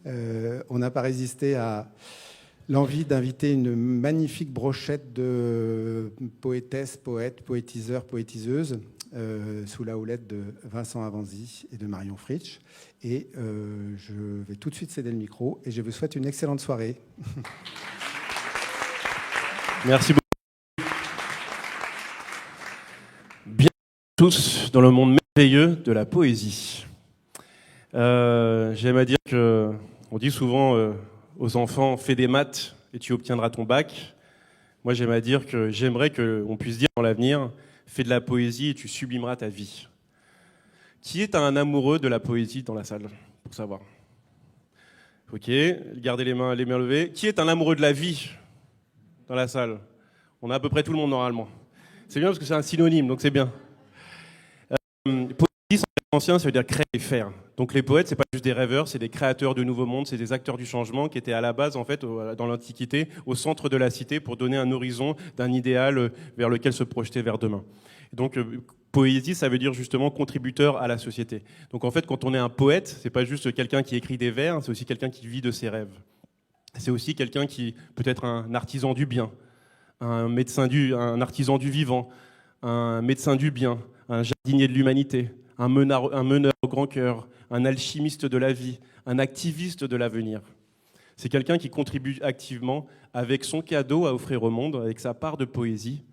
On n'a pas résisté à l'envie d'inviter une magnifique brochette de poétesses, poètes, poétiseurs, poétiseuses, sous la houlette de Vincent Avanzi et de Marion Fritsch. Et je vais tout de suite céder le micro et je vous souhaite une excellente soirée. Merci beaucoup. Bienvenue tous dans le monde merveilleux de la poésie. J'aime à dire qu'on dit souvent aux enfants, fais des maths et tu obtiendras ton bac. Moi, j'aime à dire que j'aimerais qu'on puisse dire dans l'avenir, fais de la poésie et tu sublimeras ta vie. Qui est un amoureux de la poésie dans la salle, pour savoir? Ok, gardez les mains levées. Qui est un amoureux de la vie dans la salle? On a à peu près tout le monde normalement. C'est bien parce que c'est un synonyme, donc c'est bien. Poésie, en ancien, ça veut dire créer et faire. Donc les poètes, c'est pas juste des rêveurs, c'est des créateurs de nouveaux mondes, c'est des acteurs du changement qui étaient à la base, en fait, dans l'Antiquité, au centre de la cité pour donner un horizon d'un idéal vers lequel se projeter vers demain. Et donc poésie, ça veut dire justement contributeur à la société. Donc en fait, quand on est un poète, c'est pas juste quelqu'un qui écrit des vers, c'est aussi quelqu'un qui vit de ses rêves. C'est aussi quelqu'un qui peut être un artisan du bien, un artisan du vivant, un médecin du bien, un jardinier de l'humanité, un meneur au grand cœur, un alchimiste de la vie, un activiste de l'avenir. C'est quelqu'un qui contribue activement avec son cadeau à offrir au monde, avec sa part de poésie,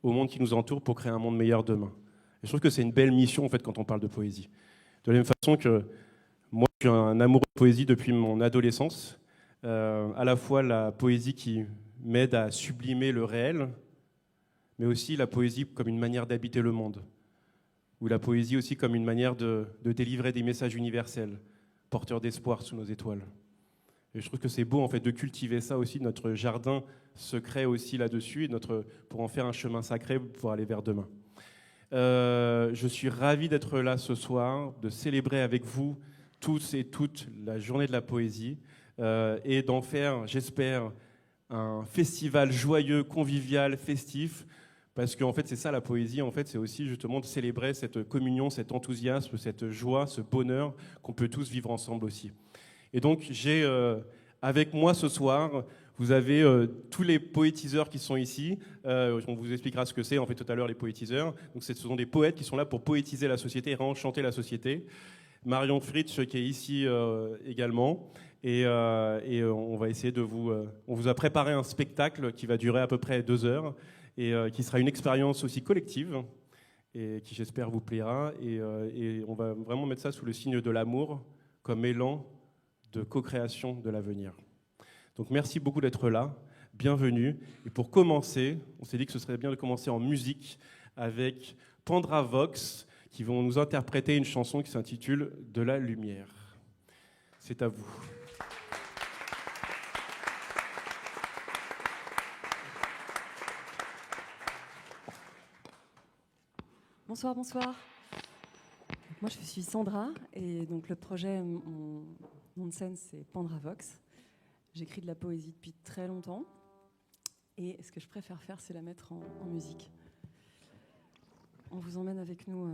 au monde qui nous entoure pour créer un monde meilleur demain. Et je trouve que c'est une belle mission en fait quand on parle de poésie. De la même façon que moi, je suis un amoureux de poésie depuis mon adolescence, à la fois la poésie qui m'aide à sublimer le réel, mais aussi la poésie comme une manière d'habiter le monde, ou la poésie aussi comme une manière de délivrer des messages universels, porteurs d'espoir sous nos étoiles. Et je trouve que c'est beau en fait de cultiver ça aussi, notre jardin secret aussi là-dessus, et pour en faire un chemin sacré pour aller vers demain. Je suis ravi d'être là ce soir, de célébrer avec vous tous et toutes la journée de la poésie, et d'en faire, j'espère, un festival joyeux, convivial, festif, parce qu'en fait c'est ça la poésie, en fait c'est aussi justement de célébrer cette communion, cet enthousiasme, cette joie, ce bonheur qu'on peut tous vivre ensemble aussi. Et donc j'ai avec moi ce soir, vous avez tous les poétiseurs qui sont ici. On vous expliquera ce que c'est en fait tout à l'heure les poétiseurs. Donc ce sont des poètes qui sont là pour poétiser la société et réenchanter la société. Marion Fritsch qui est ici également. Et on va essayer on vous a préparé un spectacle qui va durer à peu près 2 heures et qui sera une expérience aussi collective et qui j'espère vous plaira. Et on va vraiment mettre ça sous le signe de l'amour comme élan de co-création de l'avenir. Donc merci beaucoup d'être là, bienvenue. Et pour commencer, on s'est dit que ce serait bien de commencer en musique avec Pandra Vox qui vont nous interpréter une chanson qui s'intitule « De la lumière ». C'est à vous. Bonsoir, bonsoir. Moi, je suis Sandra et donc le projet, mon nom de scène, c'est Pandra Vox. J'écris de la poésie depuis très longtemps et ce que je préfère faire, c'est la mettre en musique. On vous emmène avec nous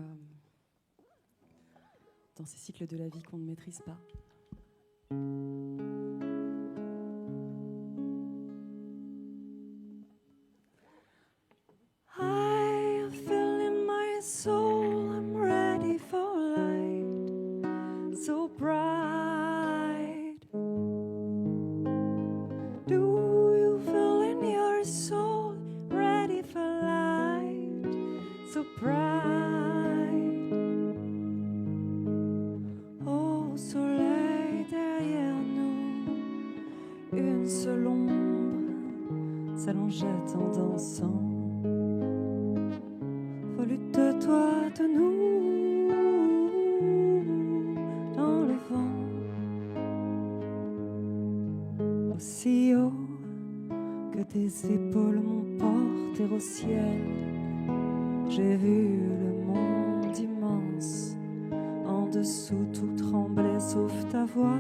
dans ces cycles de la vie qu'on ne maîtrise pas. I feel in my soul I'm ready for light so bright. Do you feel in your soul ready for light so bright? Au soleil derrière nous, une seule ombre s'allongeait en dansant. Volute-toi de nous dans le vent, aussi haut que tes épaules m'ont porté au ciel. J'ai vu le monde immense, en dessous tout tremblait sauf ta voix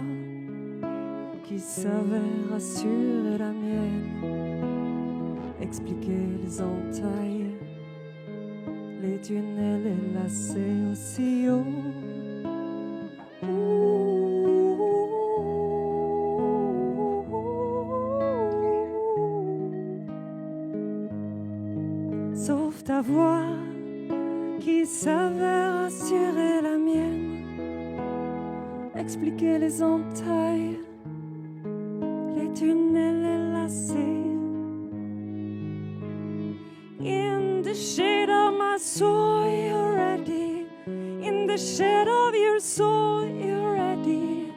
qui savait rassurer la mienne, expliquer les entailles, les dunes et les lacets aussi haut. ma voix qui savait rassurer la mienne, expliquer les entailles, les tunnels, les lacets. In the shade of my soul, you're ready. In the shade of your soul, you're ready.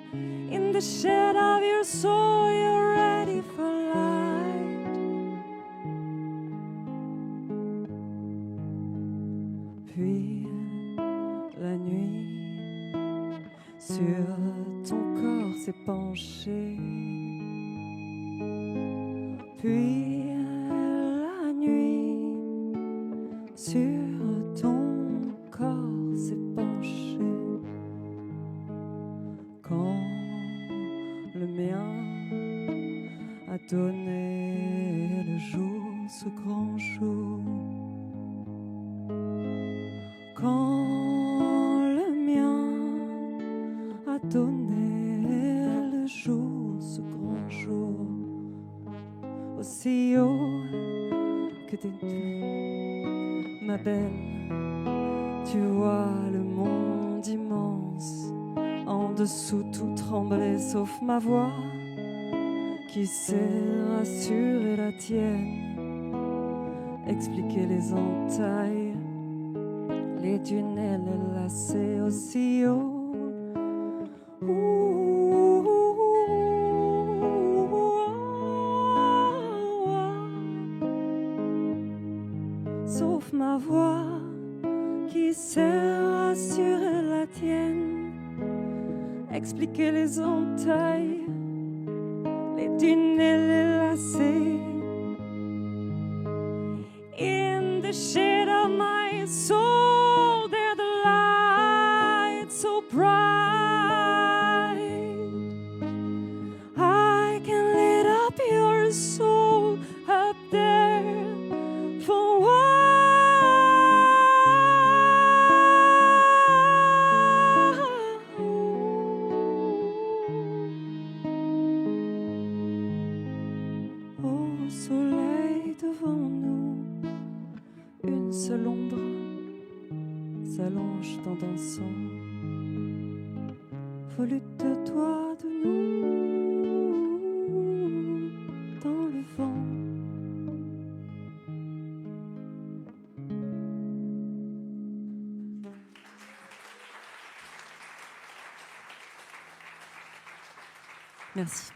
In the shade of your soul, you're ready for light. Puis la nuit sur ton corps s'est penchée. Puis la nuit sur ton corps s'est penchée. Quand le mien a donné le jour, ce grand jour. Quand le mien a donné le jour, ce grand jour, aussi haut que des nues, ma belle, tu vois le monde immense. En dessous tout tremblait sauf ma voix qui sait rassurer la tienne, expliquer les entailles, les tunnels, les lacets aussi haut. Sauf ma voix qui sait rassurer la tienne, expliquer les entailles, les tunnels, les lacets. In the shade of my soul, there the light so bright. I can light up your soul up there for a while. Au soleil devant nous, une seule ombre s'allonge dans un sang. Volute-toi de nous dans le vent. Merci.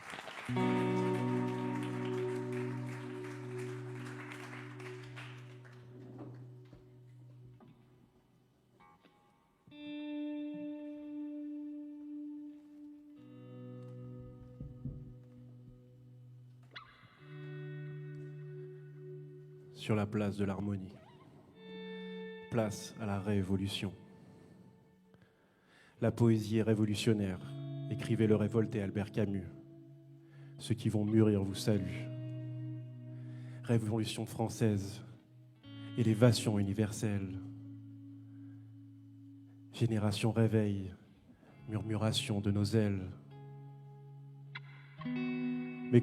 Sur la place de l'harmonie, place à la révolution. La poésie est révolutionnaire, écrivait le révolté Albert Camus. Ceux qui vont mûrir vous saluent. Révolution française, élévation universelle. Génération réveil, murmuration de nos ailes. Mais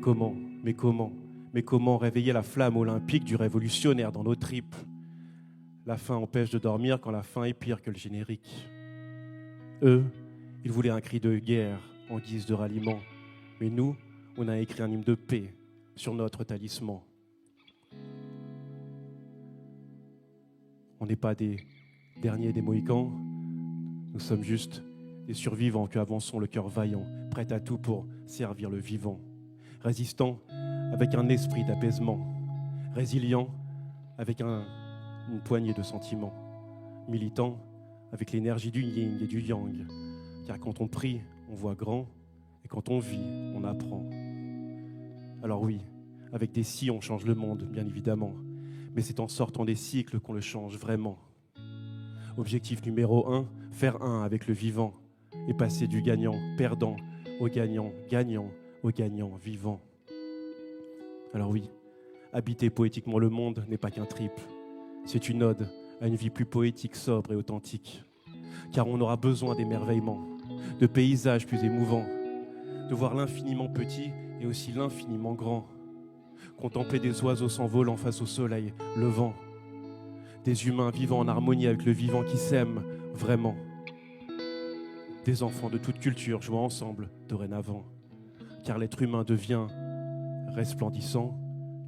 comment réveiller la flamme olympique du révolutionnaire dans nos tripes? La faim empêche de dormir quand la faim est pire que le générique. Eux, ils voulaient un cri de guerre en guise de ralliement. Mais nous, on a écrit un hymne de paix sur notre talisman. On n'est pas des derniers des Mohicans, nous sommes juste des survivants qui avançons le cœur vaillant, prêts à tout pour servir le vivant. Résistants avec un esprit d'apaisement, résilients avec une poignée de sentiments, militants avec l'énergie du yin et du yang, car quand on prie, on voit grand, et quand on vit, on apprend. Alors oui, avec des si on change le monde, bien évidemment, mais c'est en sortant des cycles qu'on le change vraiment. Objectif numéro 1, faire un avec le vivant, et passer du gagnant, perdant, au gagnant, gagnant, au gagnant, vivant. Alors oui, habiter poétiquement le monde n'est pas qu'un trip. C'est une ode à une vie plus poétique, sobre et authentique. Car on aura besoin d'émerveillement, de paysages plus émouvants, de voir l'infiniment petit et aussi l'infiniment grand. Contempler des oiseaux s'envolant face au soleil levant. Des humains vivant en harmonie avec le vivant qui s'aiment vraiment. Des enfants de toute culture jouant ensemble dorénavant. Car l'être humain devient resplendissant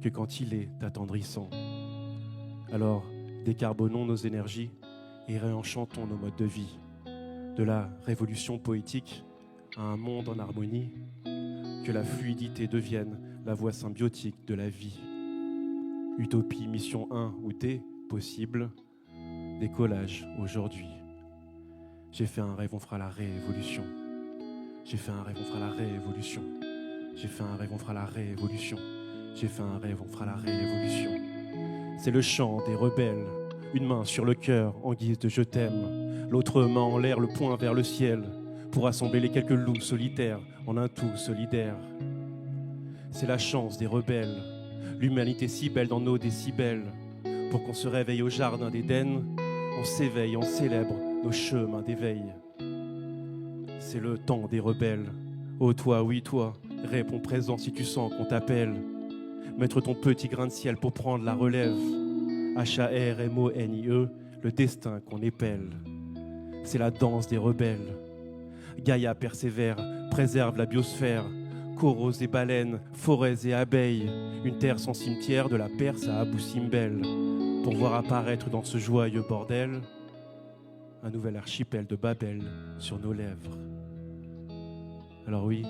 que quand il est attendrissant. Alors, décarbonons nos énergies et réenchantons nos modes de vie. De la révolution poétique à un monde en harmonie, que la fluidité devienne la voie symbiotique de la vie. Utopie, mission 1 ou T, possible, décollage aujourd'hui. J'ai fait un rêve, on fera la révolution. J'ai fait un rêve, on fera la révolution. J'ai fait un rêve, on fera la révolution. J'ai fait un rêve, on fera la révolution. C'est le chant des rebelles, une main sur le cœur en guise de je t'aime, l'autre main en l'air, le poing vers le ciel, pour assembler les quelques loups solitaires en un tout solidaire. C'est la chance des rebelles, l'humanité si belle dans nos décibels, pour qu'on se réveille au jardin d'Éden, on s'éveille, on célèbre nos chemins d'éveil. C'est le temps des rebelles. Oh toi, oui toi, réponds présent si tu sens qu'on t'appelle. Mettre ton petit grain de ciel pour prendre la relève. H-A-R-M-O-N-I-E, le destin qu'on épelle. C'est la danse des rebelles. Gaïa persévère, préserve la biosphère. Coraux et baleines, forêts et abeilles. Une terre sans cimetière de la Perse à Abou Simbel. Pour voir apparaître dans ce joyeux bordel un nouvel archipel de Babel sur nos lèvres. Alors oui,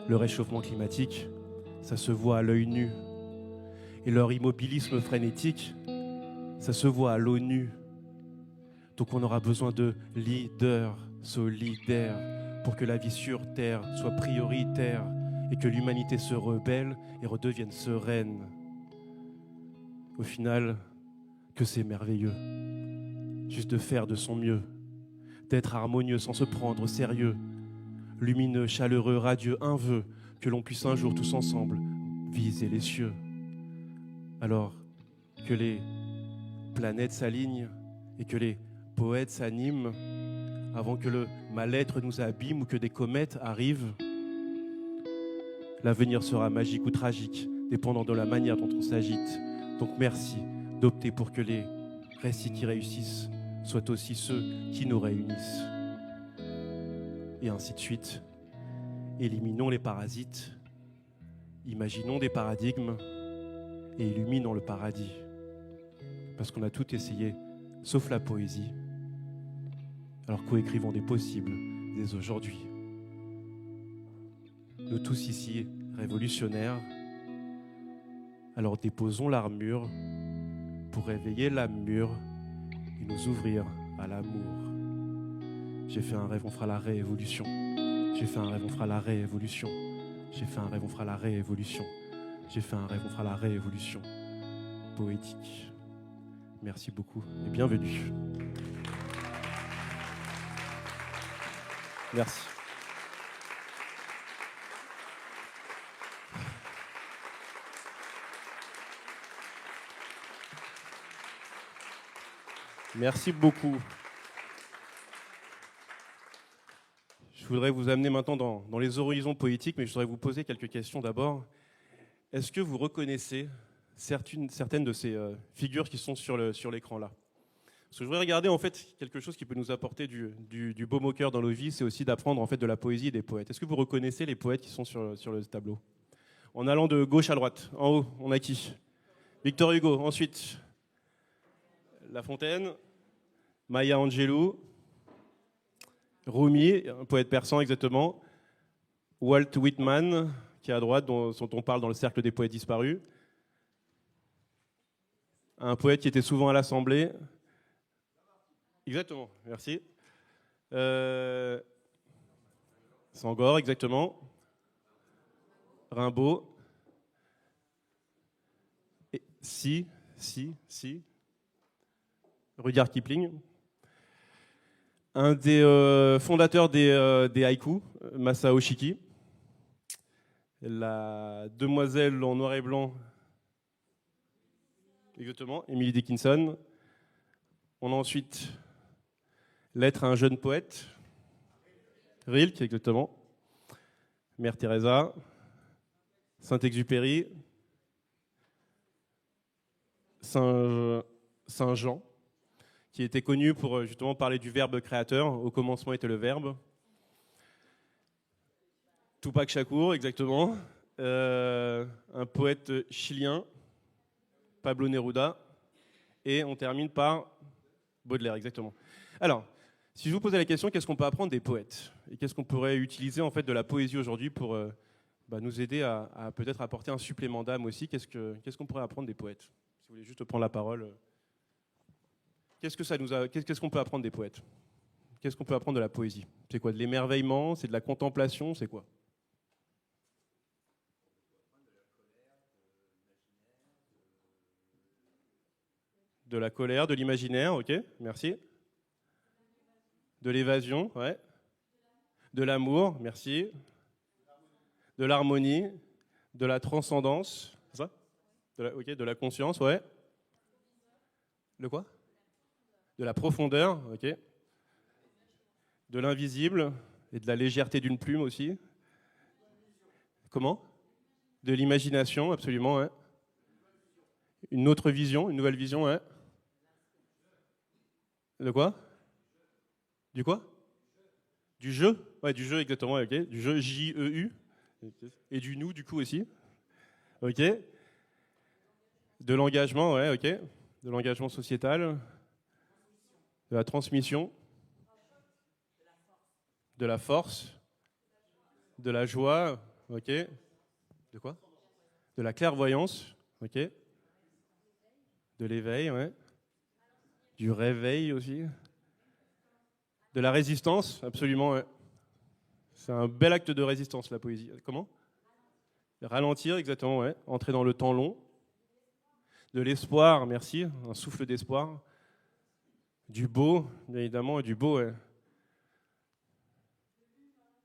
le réchauffement climatique, ça se voit à l'œil nu. Et leur immobilisme frénétique, ça se voit à l'ONU. Donc on aura besoin de leaders solidaires pour que la vie sur Terre soit prioritaire et que l'humanité se rebelle et redevienne sereine. Au final, que c'est merveilleux, juste de faire de son mieux, d'être harmonieux sans se prendre au sérieux, lumineux, chaleureux, radieux, un vœu, que l'on puisse un jour tous ensemble viser les cieux. Alors que les planètes s'alignent et que les poètes s'animent avant que le mal-être nous abîme ou que des comètes arrivent. L'avenir sera magique ou tragique, dépendant de la manière dont on s'agite. Donc merci d'opter pour que les récits qui réussissent soient aussi ceux qui nous réunissent. Et ainsi de suite. Éliminons les parasites, imaginons des paradigmes et illuminons le paradis. Parce qu'on a tout essayé, sauf la poésie. Alors coécrivons des possibles dès aujourd'hui. Nous tous ici, révolutionnaires, alors déposons l'armure pour réveiller l'âme mûre et nous ouvrir à l'amour. J'ai fait un rêve, on fera la révolution. J'ai fait un rêve, on fera la révolution. J'ai fait un rêve, on fera la révolution. J'ai fait un rêve, on fera la révolution. Poétique. Merci beaucoup et bienvenue. Merci. Merci beaucoup. Je voudrais vous amener maintenant dans les horizons poétiques, mais je voudrais vous poser quelques questions d'abord. Est-ce que vous reconnaissez certaines de ces figures qui sont sur l'écran là? Parce que je voudrais regarder en fait quelque chose qui peut nous apporter du baume au cœur dans nos vies, c'est aussi d'apprendre en fait de la poésie et des poètes. Est-ce que vous reconnaissez les poètes qui sont sur le tableau? En allant de gauche à droite, en haut, on a qui? Victor Hugo, ensuite La Fontaine, Maya Angelou, Rumi, un poète persan exactement, Walt Whitman, qui est à droite, dont on parle dans le cercle des poètes disparus, un poète qui était souvent à l'Assemblée. Exactement, merci. Senghor, exactement. Rimbaud. Et si. Rudyard Kipling. Un des fondateurs des haïkus, Masao Shiki. La demoiselle en noir et blanc, exactement, Emily Dickinson. On a ensuite Lettre à un jeune poète, Rilke, exactement. Mère Teresa, Saint-Exupéry, Saint Jean, qui était connu pour justement parler du verbe créateur. Au commencement était le verbe. Tupac Shakur, exactement. Un poète chilien, Pablo Neruda. Et on termine par Baudelaire, exactement. Alors, si je vous posais la question, qu'est-ce qu'on peut apprendre des poètes? Et qu'est-ce qu'on pourrait utiliser en fait de la poésie aujourd'hui pour nous aider à peut-être apporter un supplément d'âme aussi? Qu'est-ce qu'on pourrait apprendre des poètes? Si vous voulez juste prendre la parole. Qu'est-ce qu'on peut apprendre des poètes? Qu'est-ce qu'on peut apprendre de la poésie? C'est quoi? De l'émerveillement? C'est de la contemplation? C'est quoi? De la colère, de l'imaginaire, ok, merci. De l'évasion, ouais. De l'amour, merci. De l'harmonie, de la transcendance, c'est ça? De la conscience, ouais. Le quoi? De la profondeur, ok. De l'invisible et de la légèreté d'une plume aussi. Comment? De l'imagination, absolument, ouais. Une autre vision, une nouvelle vision, ouais. De quoi? Du quoi? Du jeu? Ouais, du jeu, exactement, ok. Du jeu J-E-U. Et du nous, du coup, aussi. Ok. De l'engagement, ouais, ok. De l'engagement sociétal. De la transmission. De la force. De la joie, ok. De quoi? De la clairvoyance, ok. De l'éveil, ouais. Du réveil aussi. De la résistance, absolument, ouais. C'est un bel acte de résistance, la poésie. Comment? Ralentir, exactement, ouais. Entrer dans le temps long. De l'espoir, merci. Un souffle d'espoir. Du beau, bien évidemment, et du beau, ouais.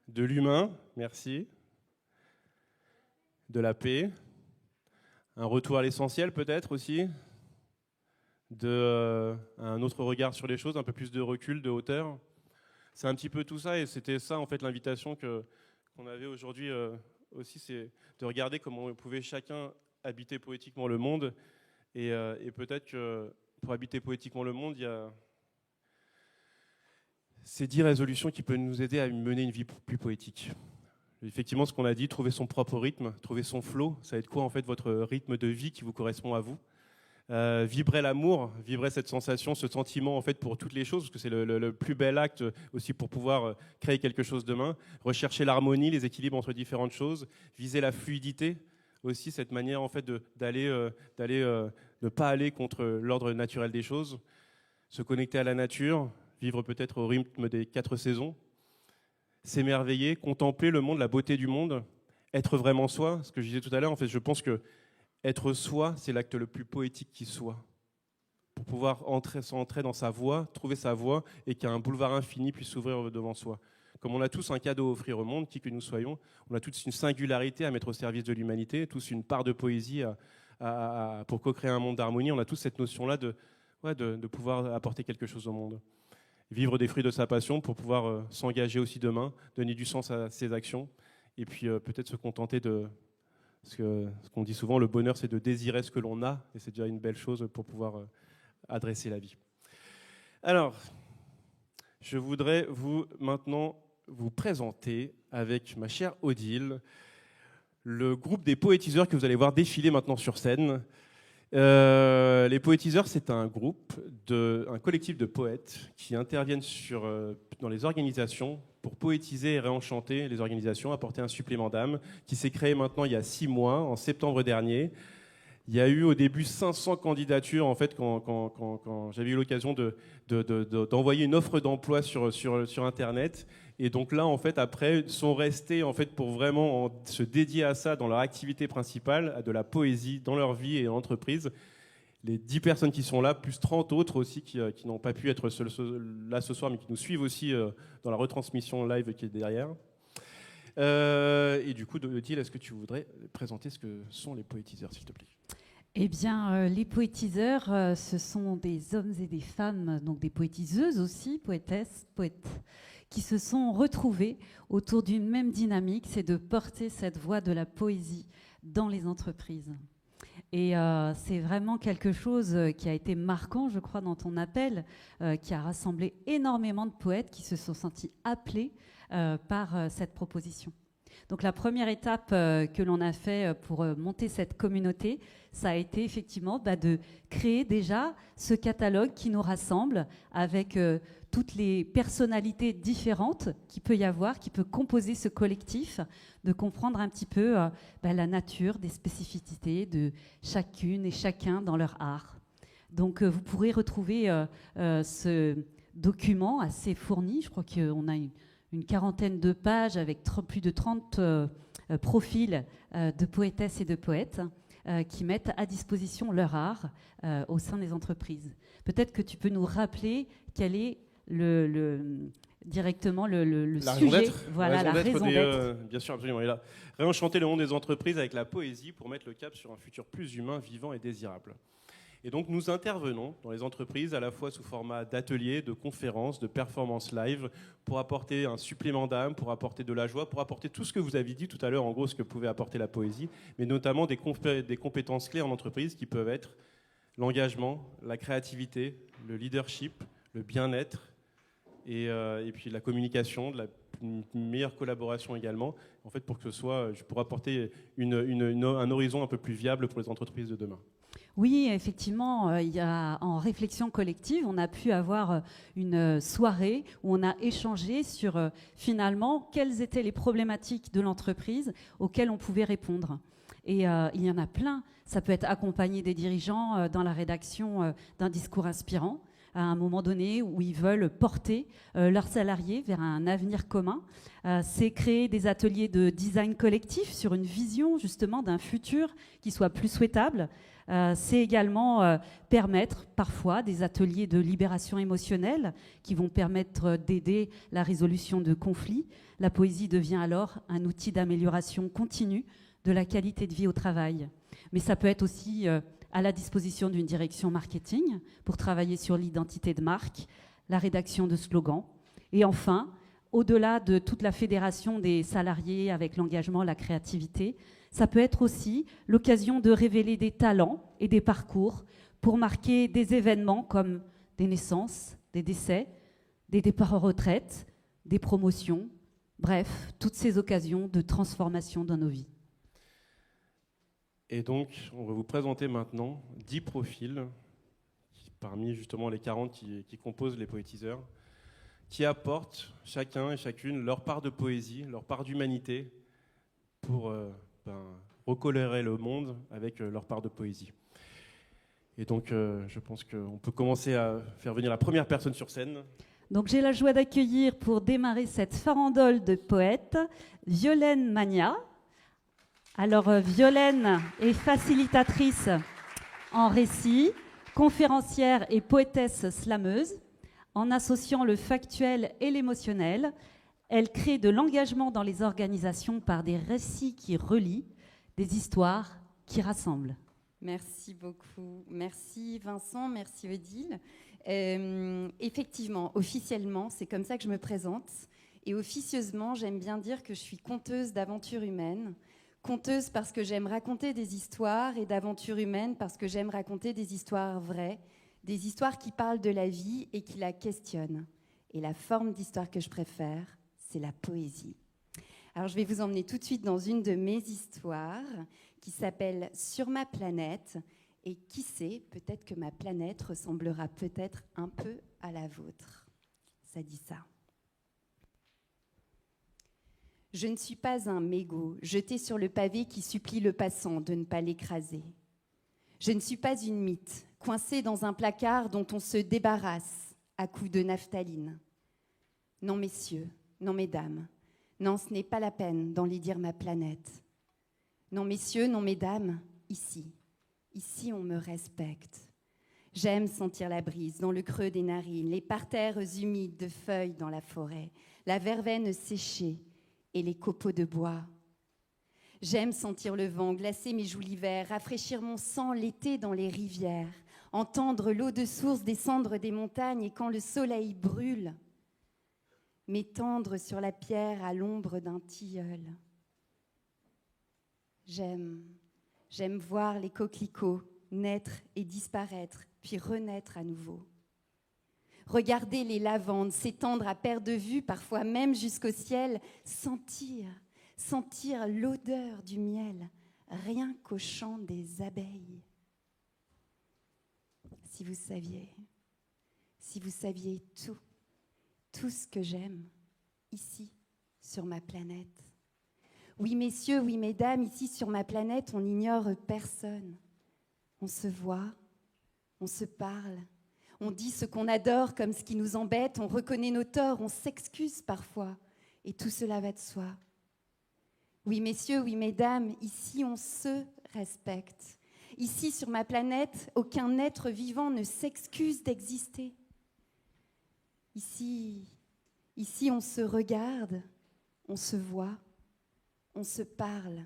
De l'humain, merci. De la paix. Un retour à l'essentiel, peut-être aussi. Un autre regard sur les choses, un peu plus de recul, de hauteur. C'est un petit peu tout ça, et c'était ça en fait l'invitation qu'on avait aujourd'hui aussi, c'est de regarder comment on pouvait chacun habiter poétiquement le monde, et peut-être que pour habiter poétiquement le monde, il y a ces 10 résolutions qui peuvent nous aider à mener une vie plus poétique. Effectivement, ce qu'on a dit, trouver son propre rythme, trouver son flow, ça va être quoi en fait votre rythme de vie qui vous correspond à vous? Vibrer l'amour, vibrer cette sensation, ce sentiment en fait pour toutes les choses, parce que c'est le plus bel acte aussi pour pouvoir créer quelque chose demain. Rechercher l'harmonie, les équilibres entre différentes choses, viser la fluidité aussi, cette manière en fait ne pas aller contre l'ordre naturel des choses, se connecter à la nature, vivre peut-être au rythme des 4 saisons, s'émerveiller, contempler le monde, la beauté du monde, être vraiment soi. Ce que je disais tout à l'heure, en fait, je pense que être soi, c'est l'acte le plus poétique qui soit. Pour pouvoir s'entrer dans sa voie, trouver sa voie, et qu'un boulevard infini puisse s'ouvrir devant soi. Comme on a tous un cadeau à offrir au monde, qui que nous soyons, on a tous une singularité à mettre au service de l'humanité, tous une part de poésie pour co-créer un monde d'harmonie. On a tous cette notion-là de pouvoir apporter quelque chose au monde. Vivre des fruits de sa passion pour pouvoir s'engager aussi demain, donner du sens à ses actions, et puis peut-être se contenter de... Ce qu'on dit souvent, le bonheur, c'est de désirer ce que l'on a, et c'est déjà une belle chose pour pouvoir adresser la vie. Alors, je voudrais maintenant vous présenter, avec ma chère Odile, le groupe des poétiseurs que vous allez voir défiler maintenant sur scène. Les poétiseurs, c'est un groupe, un collectif de poètes qui interviennent dans les organisations pour poétiser et réenchanter les organisations, apporter un supplément d'âme, qui s'est créé maintenant il y a 6 mois, en septembre dernier. Il y a eu au début 500 candidatures en fait, quand j'avais eu l'occasion d'envoyer une offre d'emploi sur Internet. Et donc là, en fait, après, sont restés en fait, pour vraiment se dédier à ça dans leur activité principale, à de la poésie dans leur vie et en entreprise. Les 10 personnes qui sont là, plus 30 autres aussi qui n'ont pas pu être là ce soir, mais qui nous suivent aussi dans la retransmission live qui est derrière. Et du coup, Odile, est-ce que tu voudrais présenter ce que sont les poétiseurs, s'il te plaît? Eh bien, les poétiseurs, ce sont des hommes et des femmes, donc des poétiseuses aussi, poétesses, poètes, qui se sont retrouvés autour d'une même dynamique, c'est de porter cette voix de la poésie dans les entreprises. Et c'est vraiment quelque chose qui a été marquant, je crois, dans ton appel, qui a rassemblé énormément de poètes qui se sont sentis appelés par cette proposition. Donc la première étape que l'on a fait pour monter cette communauté, ça a été effectivement de créer déjà ce catalogue qui nous rassemble avec toutes les personnalités différentes qu'il peut y avoir, qui peut composer ce collectif, de comprendre un petit peu la nature des spécificités de chacune et chacun dans leur art. Donc vous pourrez retrouver ce document assez fourni, je crois qu'on a une quarantaine de pages avec plus de 30 profils de poétesses et de poètes qui mettent à disposition leur art au sein des entreprises. Peut-être que tu peux nous rappeler quel est directement le sujet. Voilà, la raison d'être. Bien sûr, absolument. Et là, réenchanter le monde des entreprises avec la poésie pour mettre le cap sur un futur plus humain, vivant et désirable. Et donc nous intervenons dans les entreprises à la fois sous format d'ateliers, de conférences, de performances live pour apporter un supplément d'âme, pour apporter de la joie, pour apporter tout ce que vous avez dit tout à l'heure, en gros ce que pouvait apporter la poésie, mais notamment des compétences clés en entreprise qui peuvent être l'engagement, la créativité, le leadership, le bien-être et puis la communication, une meilleure collaboration également, en fait pour que ce soit, pour apporter un horizon un peu plus viable pour les entreprises de demain. Oui, effectivement, il y a, en réflexion collective, on a pu avoir une soirée où on a échangé sur finalement quelles étaient les problématiques de l'entreprise auxquelles on pouvait répondre. Et il y en a plein. Ça peut être accompagner des dirigeants dans la rédaction d'un discours inspirant à un moment donné où ils veulent porter leurs salariés vers un avenir commun. C'est créer des ateliers de design collectif sur une vision justement d'un futur qui soit plus souhaitable. C'est également permettre parfois des ateliers de libération émotionnelle qui vont permettre d'aider la résolution de conflits. La poésie devient alors un outil d'amélioration continue de la qualité de vie au travail. Mais ça peut être aussi à la disposition d'une direction marketing pour travailler sur l'identité de marque, la rédaction de slogans. Et enfin, au-delà de toute la fédération des salariés avec l'engagement, la créativité, ça peut être aussi l'occasion de révéler des talents et des parcours pour marquer des événements comme des naissances, des décès, des départs en retraite, des promotions, bref, toutes ces occasions de transformation dans nos vies. Et donc, on va vous présenter maintenant 10 profils, parmi justement les 40 qui composent les poétiseurs, qui apportent chacun et chacune leur part de poésie, leur part d'humanité pour recolorer le monde avec leur part de poésie. Et donc, je pense qu'on peut commencer à faire venir la première personne sur scène. Donc, j'ai la joie d'accueillir pour démarrer cette farandole de poètes, Violaine Magna. Alors, Violaine est facilitatrice en récit, conférencière et poétesse slameuse. En associant le factuel et l'émotionnel, elle crée de l'engagement dans les organisations par des récits qui relient, des histoires qui rassemblent. Merci beaucoup. Merci Vincent, merci Odile. Effectivement, officiellement, c'est comme ça que je me présente. Et officieusement, j'aime bien dire que je suis conteuse d'aventures humaines. Conteuse parce que j'aime raconter des histoires et d'aventures humaines parce que j'aime raconter des histoires vraies, des histoires qui parlent de la vie et qui la questionnent. Et la forme d'histoire que je préfère, c'est la poésie. Alors je vais vous emmener tout de suite dans une de mes histoires qui s'appelle « Sur ma planète ». Et qui sait, peut-être que ma planète ressemblera peut-être un peu à la vôtre. Ça dit ça. Je ne suis pas un mégot jeté sur le pavé qui supplie le passant de ne pas l'écraser. Je ne suis pas une mythe coincée dans un placard dont on se débarrasse à coups de naphtaline. Non, messieurs, non, mesdames, non, ce n'est pas la peine d'enlaidir ma planète. Non, messieurs, non, mesdames, ici, on me respecte. J'aime sentir la brise dans le creux des narines, les parterres humides de feuilles dans la forêt, la verveine séchée et les copeaux de bois. J'aime sentir le vent glacer mes joues l'hiver, rafraîchir mon sang l'été dans les rivières, entendre l'eau de source descendre des montagnes et quand le soleil brûle, m'étendre sur la pierre à l'ombre d'un tilleul. J'aime voir les coquelicots naître et disparaître, puis renaître à nouveau. Regarder les lavandes s'étendre à perte de vue, parfois même jusqu'au ciel, sentir l'odeur du miel, rien qu'au chant des abeilles. Si vous saviez tout ce que j'aime ici, sur ma planète. Oui, messieurs, oui, mesdames, ici sur ma planète, on n'ignore personne. On se voit, on se parle, on dit ce qu'on adore comme ce qui nous embête, on reconnaît nos torts, on s'excuse parfois, et tout cela va de soi. Oui, messieurs, oui, mesdames, ici on se respecte. Ici, sur ma planète, aucun être vivant ne s'excuse d'exister. Ici, on se regarde, on se voit, on se parle.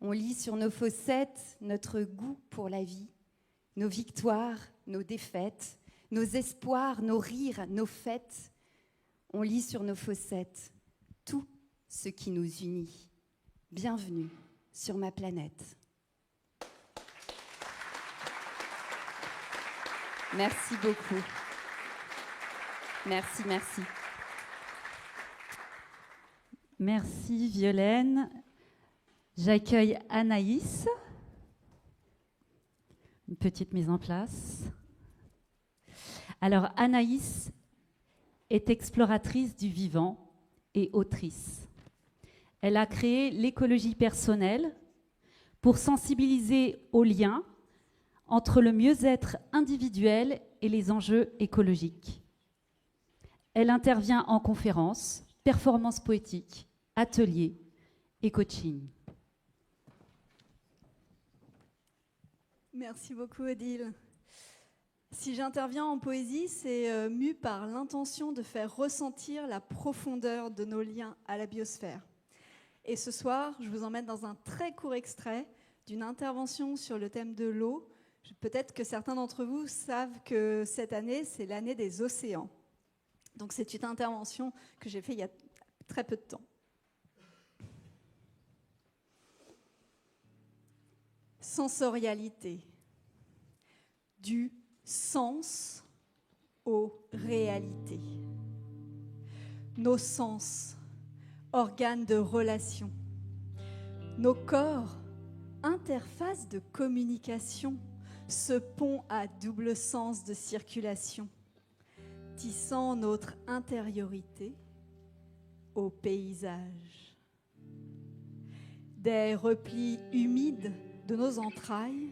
On lit sur nos fossettes notre goût pour la vie, nos victoires, nos défaites, nos espoirs, nos rires, nos fêtes. On lit sur nos fossettes tout ce qui nous unit. Bienvenue sur ma planète. Merci beaucoup. Merci. Merci Violaine. J'accueille Anaïs. Une petite mise en place. Alors Anaïs est exploratrice du vivant et autrice. Elle a créé l'écologie personnelle pour sensibiliser aux liens entre le mieux-être individuel et les enjeux écologiques. Elle intervient en conférences, performances poétiques, ateliers et coaching. Merci beaucoup, Odile. Si j'interviens en poésie, c'est mue par l'intention de faire ressentir la profondeur de nos liens à la biosphère. Et ce soir, je vous emmène dans un très court extrait d'une intervention sur le thème de l'eau. Peut-être que certains d'entre vous savent que cette année, c'est l'année des océans. Donc c'est une intervention que j'ai faite il y a très peu de temps. Sensorialité. Du sens aux réalités. Nos sens, organes de relation. Nos corps, interface de communication, ce pont à double sens de circulation, tissant notre intériorité au paysage. Des replis humides de nos entrailles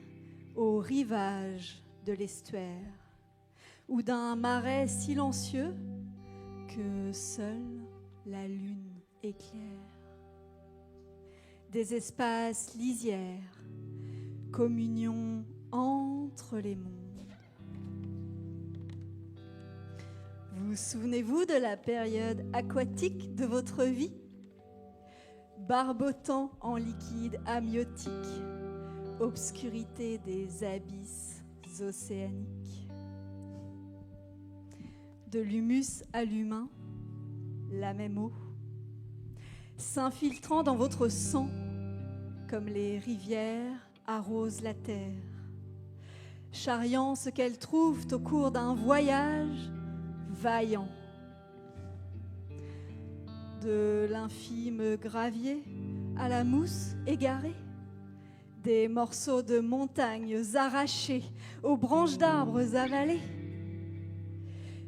au rivage de l'estuaire, ou d'un marais silencieux que seule la lune éclaire. Des espaces lisières, communion entre les mondes. Vous souvenez-vous de la période aquatique de votre vie? Barbotant en liquide amniotique, obscurité des abysses océaniques. De l'humus à l'humain, la même eau, s'infiltrant dans votre sang, comme les rivières arrosent la terre, charriant ce qu'elles trouvent au cours d'un voyage vaillant. De l'infime gravier à la mousse égarée, des morceaux de montagnes arrachés aux branches d'arbres avalés,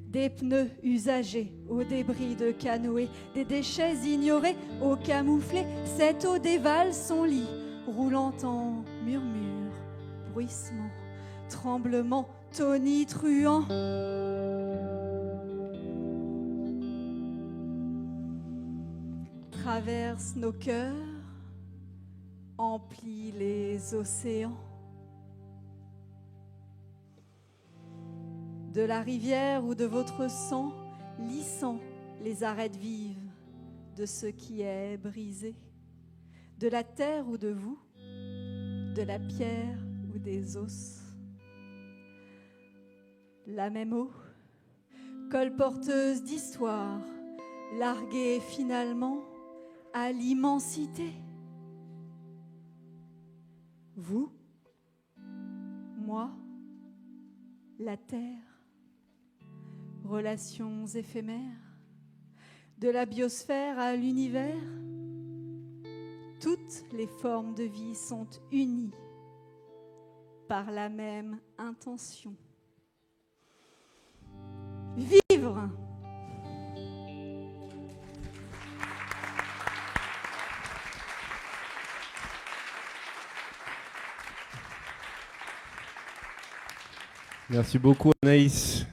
des pneus usagés aux débris de canoës, des déchets ignorés aux camouflés, cette eau dévale son lit, roulant en murmures, bruissements, tremblements tonitruants. Traverse nos cœurs, emplit les océans. De la rivière ou de votre sang, lissant les arêtes vives de ce qui est brisé, de la terre ou de vous, de la pierre ou des os. La même eau, colporteuse d'histoire, larguée finalement à l'immensité. Vous, moi, la terre, relations éphémères, de la biosphère à l'univers, toutes les formes de vie sont unies par la même intention. Vivre. Merci beaucoup Anaïs.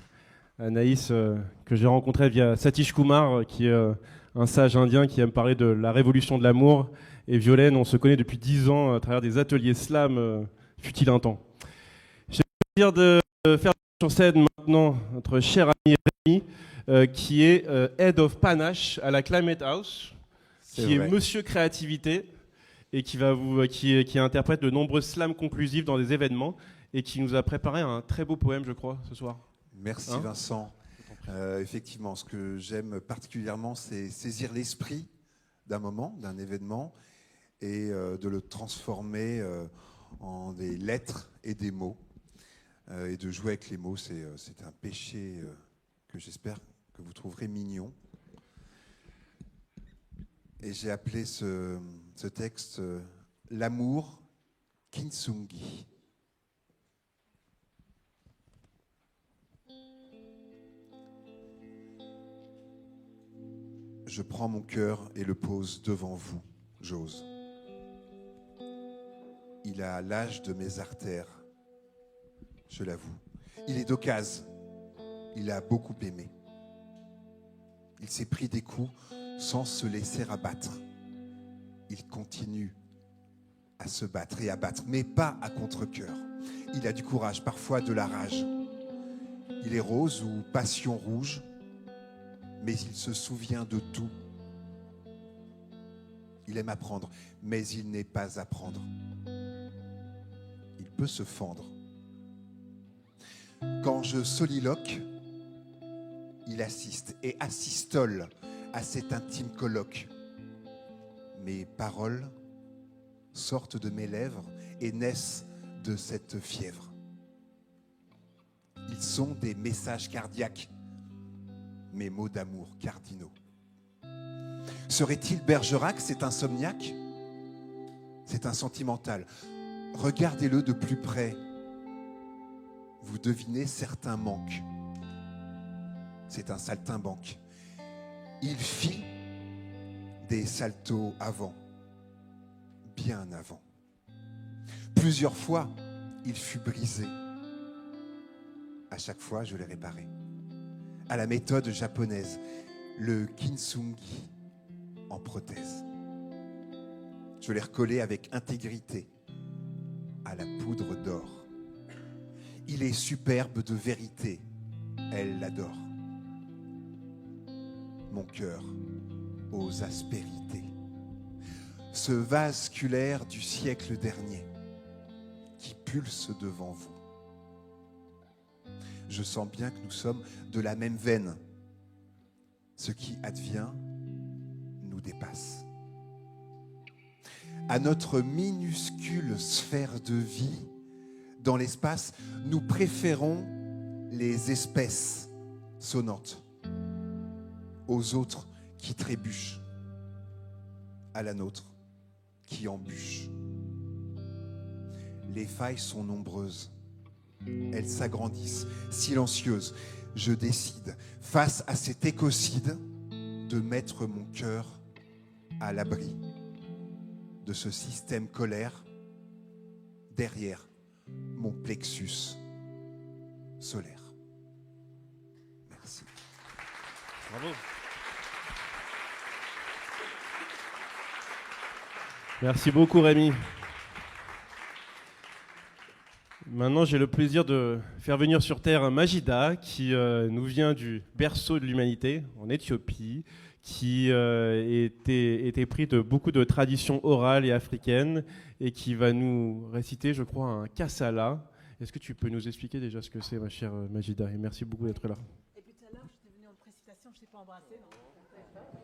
Anaïs que j'ai rencontrée via Satish Kumar, qui est un sage indien qui aime parler de la révolution de l'amour. Et Violaine, on se connaît depuis 10 ans à travers des ateliers slam, fut-il un temps. J'ai le plaisir de faire sur scène maintenant notre cher ami Rémi, qui est Head of Panache à la Climate House, qui est Monsieur Créativité, et qui interprète de nombreux slams conclusifs dans des événements, et qui nous a préparé un très beau poème, je crois, ce soir. Merci Vincent. Effectivement, ce que j'aime particulièrement, c'est saisir l'esprit d'un moment, d'un événement, et de le transformer en des lettres et des mots. Et de jouer avec les mots, c'est un péché que j'espère que vous trouverez mignon. Et j'ai appelé ce texte « L'amour Kintsugi ». Je prends mon cœur et le pose devant vous, j'ose. Il a l'âge de mes artères, je l'avoue. Il est d'occasion, il a beaucoup aimé. Il s'est pris des coups sans se laisser abattre. Il continue à se battre et à battre, mais pas à contre-cœur. Il a du courage, parfois de la rage. Il est rose ou passion rouge, mais il se souvient de tout. Il aime apprendre, mais il n'est pas à prendre. Il peut se fendre. Quand je soliloque, il assiste et assistole à cet intime colloque. Mes paroles sortent de mes lèvres et naissent de cette fièvre. Ils sont des messages cardiaques, mes mots d'amour cardinaux. Serait-il Bergerac, cet insomniaque? C'est un sentimental. Regardez-le de plus près. Vous devinez certains manques. C'est un saltimbanque. Il fit des saltos avant, bien avant. Plusieurs fois, il fut brisé. À chaque fois, je l'ai réparé. À la méthode japonaise, le kintsugi en prothèse. Je l'ai recollé avec intégrité à la poudre d'or. Il est superbe de vérité, elle l'adore. Mon cœur aux aspérités. Ce vasculaire du siècle dernier qui pulse devant vous. Je sens bien que nous sommes de la même veine. Ce qui advient nous dépasse. À notre minuscule sphère de vie, dans l'espace, nous préférons les espèces sonnantes aux autres qui trébuchent, à la nôtre qui embûche. Les failles sont nombreuses. Elles s'agrandissent, silencieuses. Je décide, face à cet écocide, de mettre mon cœur à l'abri de ce système colère derrière mon plexus solaire. Merci. Bravo. Merci beaucoup Rémi. Maintenant, j'ai le plaisir de faire venir sur Terre Majida, qui nous vient du berceau de l'humanité, en Éthiopie, qui était pris de beaucoup de traditions orales et africaines, et qui va nous réciter, je crois, un kassala. Est-ce que tu peux nous expliquer déjà ce que c'est, ma chère Majida? Et merci beaucoup d'être là. Et puis tout à l'heure, j'étais venue en précipitation, je ne t'ai pas embrassé, non? Merci.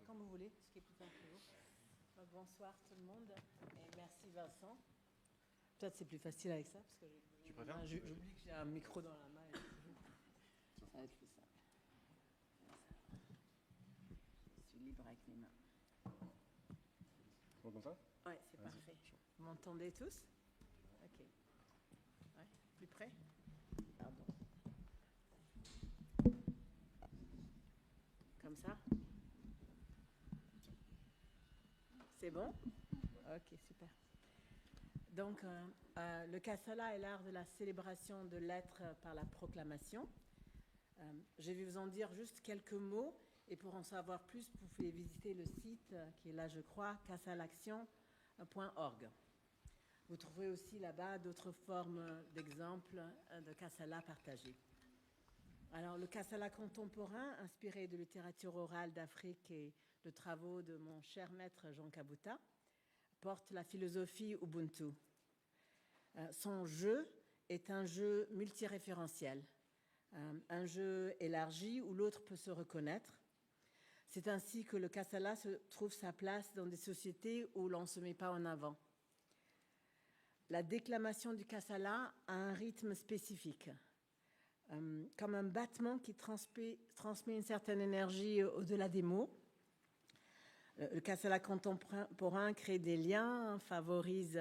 quand vous voulez, ce qui est plus simple pour vous. Bonsoir tout le monde et merci Vincent. Peut-être c'est plus facile avec ça parce que j'oublie que j'ai un micro dans la main. Ça va être plus simple. Je suis libre avec les mains. Bon, comme ça? Oui, c'est parfait. Vous m'entendez tous? Ok. Ouais, plus près? Pardon. Comme ça? C'est bon? Ok, super. Donc, le Kassala est l'art de la célébration de l'être par la proclamation. Je vais vous en dire juste quelques mots et pour en savoir plus, vous pouvez visiter le site qui est là, je crois, kassalaction.org. Vous trouverez aussi là-bas d'autres formes d'exemples de Kassala partagés. Alors, le Kassala contemporain, inspiré de littérature orale d'Afrique et de travaux de mon cher maître Jean Kabuta, porte la philosophie Ubuntu. Son jeu est un jeu multiréférentiel, un jeu élargi où l'autre peut se reconnaître. C'est ainsi que le Kassala trouve sa place dans des sociétés où l'on ne se met pas en avant. La déclamation du Kassala a un rythme spécifique, comme un battement qui transmet une certaine énergie au-delà des mots. Le Kassala contemporain crée des liens, favorise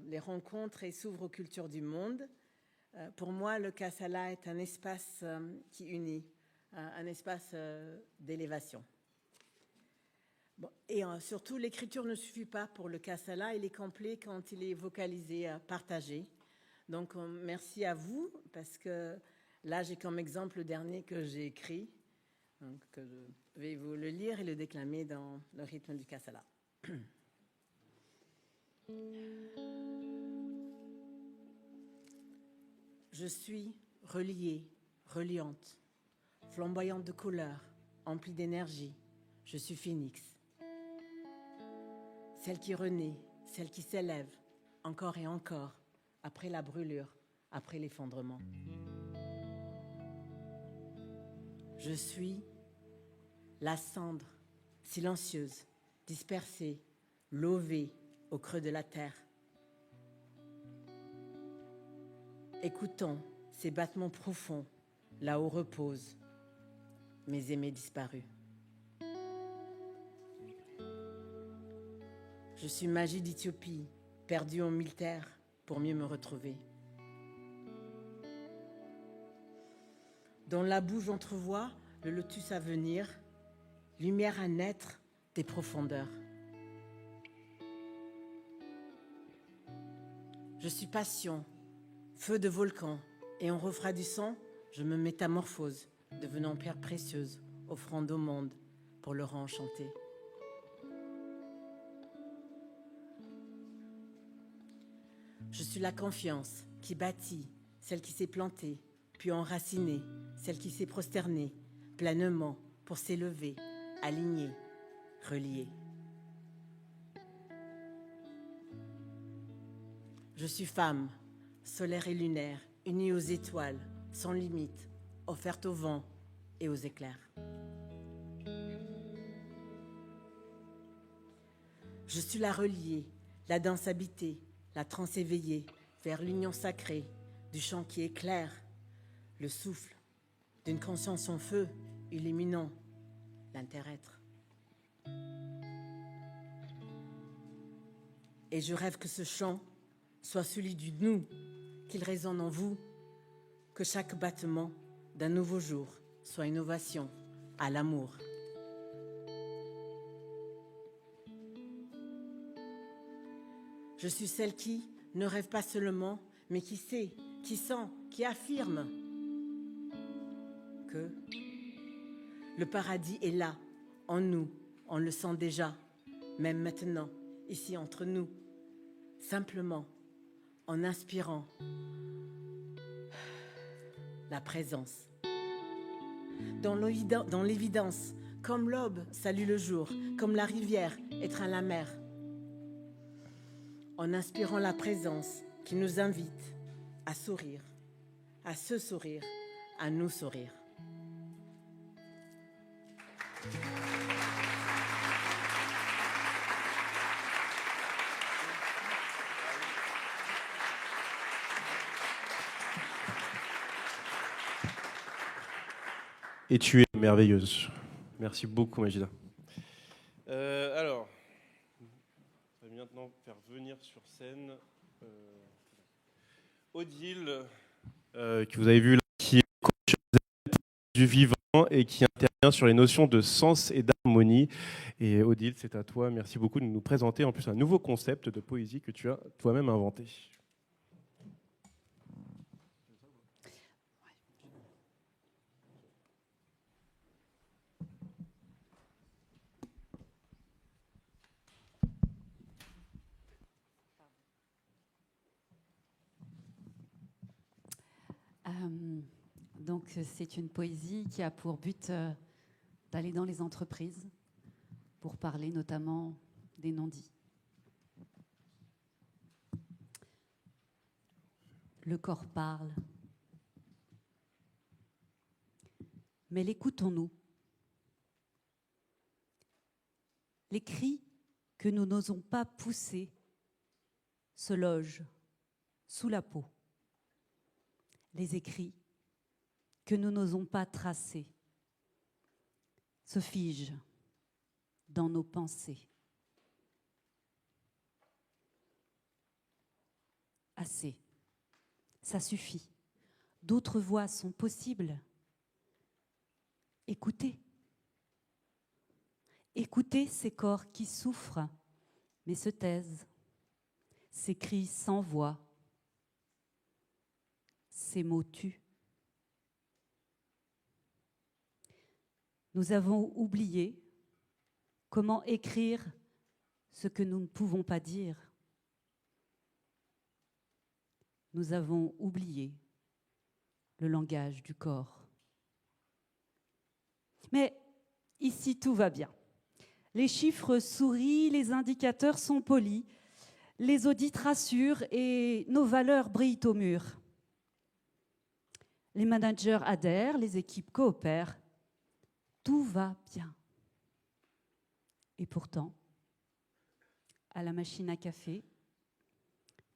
les rencontres et s'ouvre aux cultures du monde. Pour moi, le Kassala est un espace qui unit, un espace d'élévation. Bon, et surtout, l'écriture ne suffit pas pour le Kassala, il est complet quand il est vocalisé, partagé. Donc, merci à vous, parce que là, j'ai comme exemple le dernier que j'ai écrit. Donc, je vais vous le lire et le déclamer dans le rythme du Kassala. Je suis reliée, reliante, flamboyante de couleurs, emplie d'énergie. Je suis phénix. Celle qui renaît, celle qui s'élève, encore et encore, après la brûlure, après l'effondrement. Je suis la cendre, silencieuse, dispersée, lovée au creux de la terre. Écoutons ces battements profonds, là où reposent mes aimés disparus. Je suis magie d'Éthiopie, perdue en mille terres pour mieux me retrouver. Dans la boue, j'entrevois le lotus à venir, lumière à naître des profondeurs. Je suis passion, feu de volcan, et en refroidissant, je me métamorphose, devenant pierre précieuse, offrande au monde pour le enchanter. Je suis la confiance qui bâtit, celle qui s'est plantée, puis enracinée, celle qui s'est prosternée, pleinement pour s'élever, alignée, reliée. Je suis femme, solaire et lunaire, unie aux étoiles, sans limite, offerte au vent et aux éclairs. Je suis la reliée, la danse habitée, la transe éveillée vers l'union sacrée du chant qui éclaire, le souffle d'une conscience en feu illuminant l'interêtre. Et je rêve que ce chant soit celui du nous, qu'il résonne en vous, que chaque battement d'un nouveau jour soit une ovation à l'amour. Je suis celle qui ne rêve pas seulement, mais qui sait, qui sent, qui affirme que le paradis est là, en nous, on le sent déjà, même maintenant, ici entre nous, simplement en inspirant la présence. Dans l'évidence, comme l'aube salue le jour, comme la rivière étreint la mer, en inspirant la présence qui nous invite à sourire, à se sourire, à nous sourire. et tu es merveilleuse. Merci beaucoup, Majida. Alors, je vais maintenant faire venir sur scène Odile, que vous avez vu là, qui est coach du vivant et qui intervient sur les notions de sens et d'harmonie. Et Odile, c'est à toi. Merci beaucoup de nous présenter en plus un nouveau concept de poésie que tu as toi-même inventé. Donc c'est une poésie qui a pour but d'aller dans les entreprises pour parler notamment des non-dits. Le corps parle, mais l'écoutons-nous? Les cris que nous n'osons pas pousser se logent sous la peau. Les écrits que nous n'osons pas tracer se figent dans nos pensées. Assez, ça suffit. D'autres voix sont possibles. Écoutez. Écoutez ces corps qui souffrent, mais se taisent. Ces cris sans voix. Ces mots tuent. Nous avons oublié comment écrire ce que nous ne pouvons pas dire. Nous avons oublié le langage du corps. Mais ici, tout va bien. Les chiffres sourient, les indicateurs sont polis, les audits rassurent et nos valeurs brillent au mur. Les managers adhèrent, les équipes coopèrent. Tout va bien. Et pourtant, à la machine à café,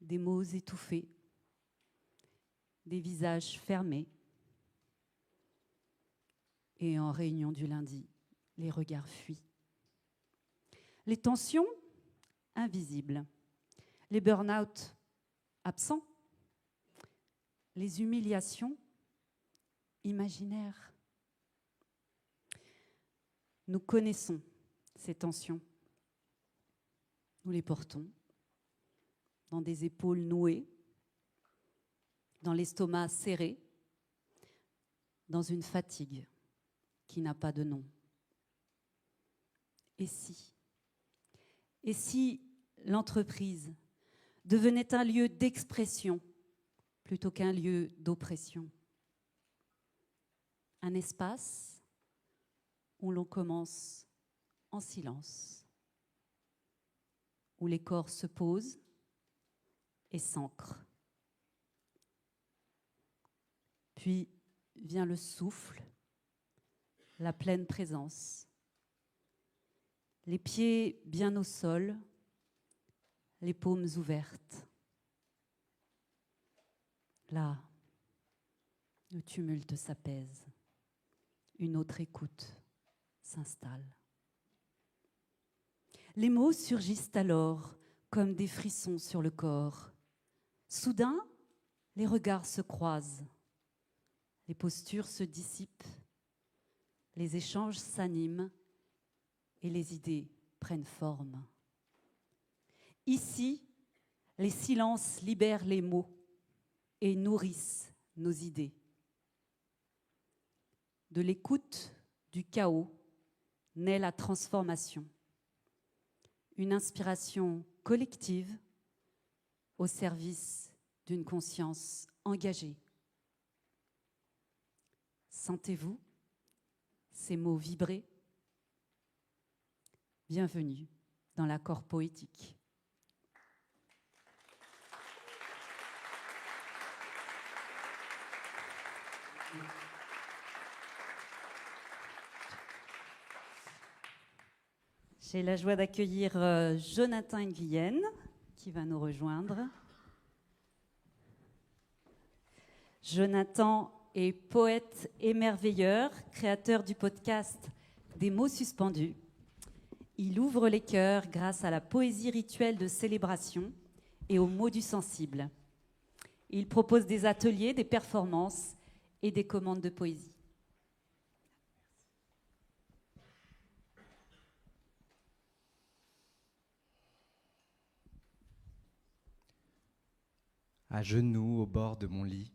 des mots étouffés, des visages fermés. Et en réunion du lundi, les regards fuient. Les tensions invisibles, les burn-out absents, les humiliations imaginaires. Nous connaissons ces tensions. Nous les portons dans des épaules nouées, dans l'estomac serré, dans une fatigue qui n'a pas de nom. Et si l'entreprise devenait un lieu d'expression plutôt qu'un lieu d'oppression? Un espace où l'on commence en silence, où les corps se posent et s'ancrent. Puis vient le souffle, la pleine présence, les pieds bien au sol, les paumes ouvertes. Là, le tumulte s'apaise, une autre écoute s'installe. Les mots surgissent alors comme des frissons sur le corps. Soudain, les regards se croisent, les postures se dissipent, les échanges s'animent et les idées prennent forme. Ici, les silences libèrent les mots et nourrissent nos idées. De l'écoute du chaos naît la transformation. Une inspiration collective au service d'une conscience engagée. Sentez-vous ces mots vibrer? Bienvenue dans l'accord poétique. J'ai la joie d'accueillir Jonathan Nguyen qui va nous rejoindre. Jonathan est poète émerveilleur, créateur du podcast Des mots suspendus. Il ouvre les cœurs grâce à la poésie rituelle de célébration et aux mots du sensible. Il propose des ateliers, des performances et des commandes de poésie. À genoux au bord de mon lit,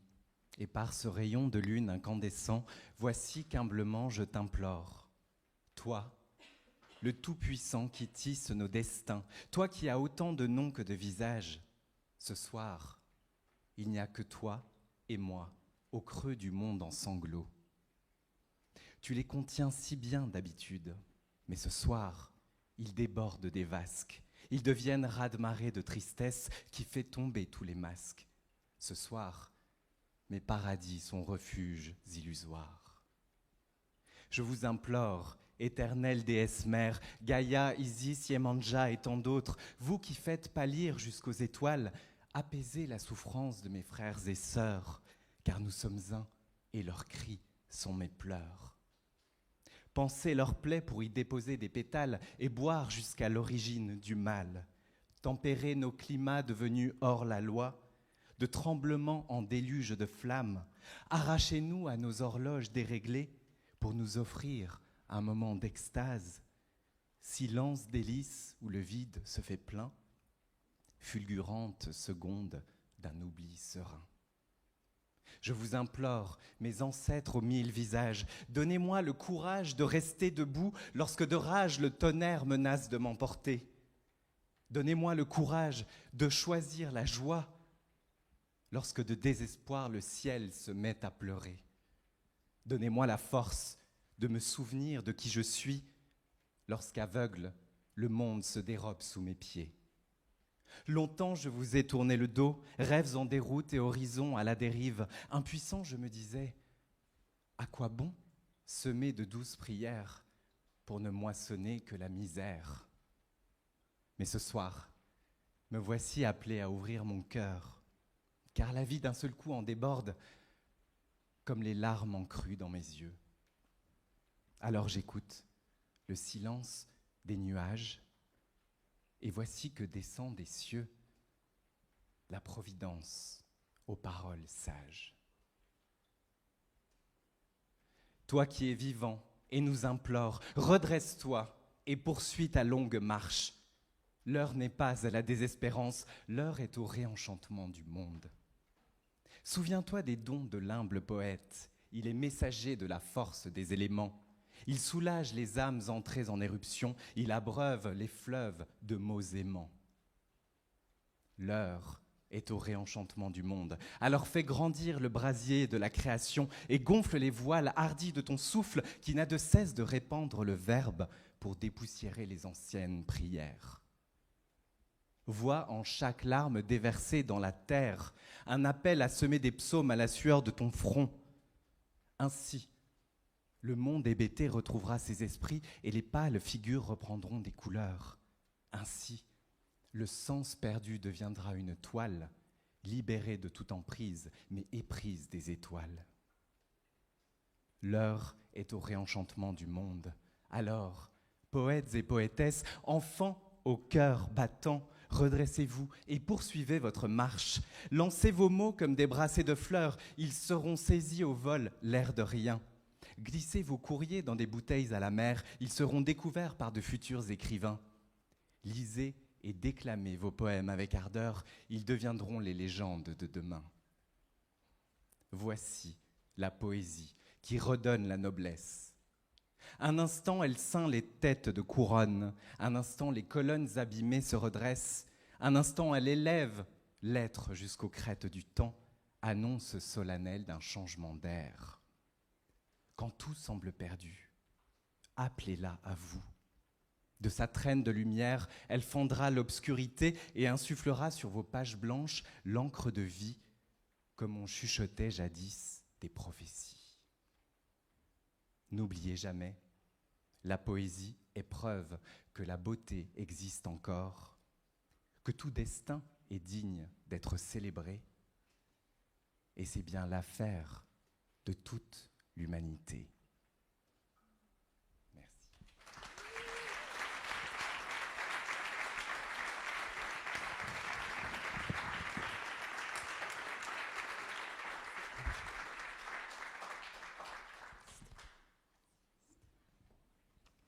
et par ce rayon de lune incandescent, voici qu'humblement je t'implore. Toi, le Tout-Puissant qui tisse nos destins, toi qui as autant de noms que de visages, ce soir, il n'y a que toi et moi, au creux du monde en sanglots. Tu les contiens si bien d'habitude, mais ce soir, ils débordent des vasques. Ils deviennent raz-de-marée de tristesse qui fait tomber tous les masques. Ce soir, mes paradis sont refuges illusoires. Je vous implore, éternelle déesse mère, Gaïa, Isis, Yemanja et tant d'autres, vous qui faites pâlir jusqu'aux étoiles, apaisez la souffrance de mes frères et sœurs, car nous sommes un et leurs cris sont mes pleurs. Pensez leurs plaies pour y déposer des pétales et boire jusqu'à l'origine du mal. Tempérer nos climats devenus hors la loi, de tremblements en déluge de flammes. Arrachez-nous à nos horloges déréglées pour nous offrir un moment d'extase. Silence délice où le vide se fait plein, fulgurante seconde d'un oubli serein. Je vous implore, mes ancêtres aux 1000 visages, donnez-moi le courage de rester debout lorsque de rage le tonnerre menace de m'emporter. Donnez-moi le courage de choisir la joie lorsque de désespoir le ciel se met à pleurer. Donnez-moi la force de me souvenir de qui je suis lorsqu'aveugle, le monde se dérobe sous mes pieds. Longtemps je vous ai tourné le dos, rêves en déroute et horizon à la dérive. Impuissant, je me disais, à quoi bon semer de douces prières pour ne moissonner que la misère? Mais ce soir, me voici appelé à ouvrir mon cœur, car la vie d'un seul coup en déborde, comme les larmes en crue dans mes yeux. Alors j'écoute le silence des nuages, et voici que descend des cieux la providence aux paroles sages. Toi qui es vivant et nous implore, redresse-toi et poursuis ta longue marche. L'heure n'est pas à la désespérance, l'heure est au réenchantement du monde. Souviens-toi des dons de l'humble poète, il est messager de la force des éléments. Il soulage les âmes entrées en éruption, il abreuve les fleuves de mots aimants. L'heure est au réenchantement du monde, alors fais grandir le brasier de la création et gonfle les voiles hardis de ton souffle qui n'a de cesse de répandre le verbe pour dépoussiérer les anciennes prières. Vois en chaque larme déversée dans la terre un appel à semer des psaumes à la sueur de ton front. Ainsi, le monde hébété retrouvera ses esprits et les pâles figures reprendront des couleurs. Ainsi, le sens perdu deviendra une toile, libérée de toute emprise, mais éprise des étoiles. L'heure est au réenchantement du monde. Alors, poètes et poétesses, enfants au cœur battant, redressez-vous et poursuivez votre marche. Lancez vos mots comme des brassées de fleurs, ils seront saisis au vol, l'air de rien. Glissez vos courriers dans des bouteilles à la mer, ils seront découverts par de futurs écrivains. Lisez et déclamez vos poèmes avec ardeur, ils deviendront les légendes de demain. Voici la poésie qui redonne la noblesse. Un instant, elle ceint les têtes de couronne, un instant, les colonnes abîmées se redressent, un instant, elle élève l'être jusqu'aux crêtes du temps, annonce solennelle d'un changement d'air. Quand tout semble perdu, appelez-la à vous. De sa traîne de lumière, elle fendra l'obscurité et insufflera sur vos pages blanches l'encre de vie, comme on chuchotait jadis des prophéties. N'oubliez jamais, la poésie est preuve que la beauté existe encore, que tout destin est digne d'être célébré, et c'est bien l'affaire de toute l'humanité. Merci.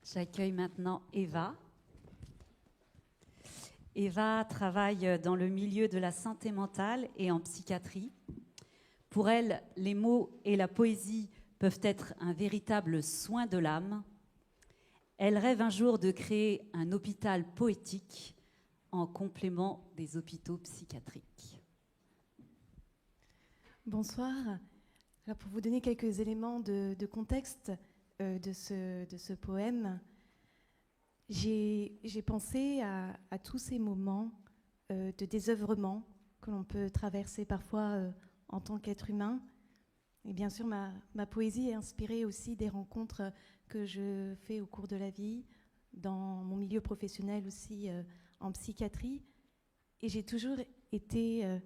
J'accueille maintenant Eva. Eva travaille dans le milieu de la santé mentale et en psychiatrie. Pour elle, les mots et la poésie peuvent être un véritable soin de l'âme. Elle rêve un jour de créer un hôpital poétique en complément des hôpitaux psychiatriques. Bonsoir. Alors pour vous donner quelques éléments de contexte de ce poème, j'ai pensé à tous ces moments de désœuvrement que l'on peut traverser parfois en tant qu'être humain. Et bien sûr, ma poésie est inspirée aussi des rencontres que je fais au cours de la vie, dans mon milieu professionnel aussi en psychiatrie. Et j'ai toujours été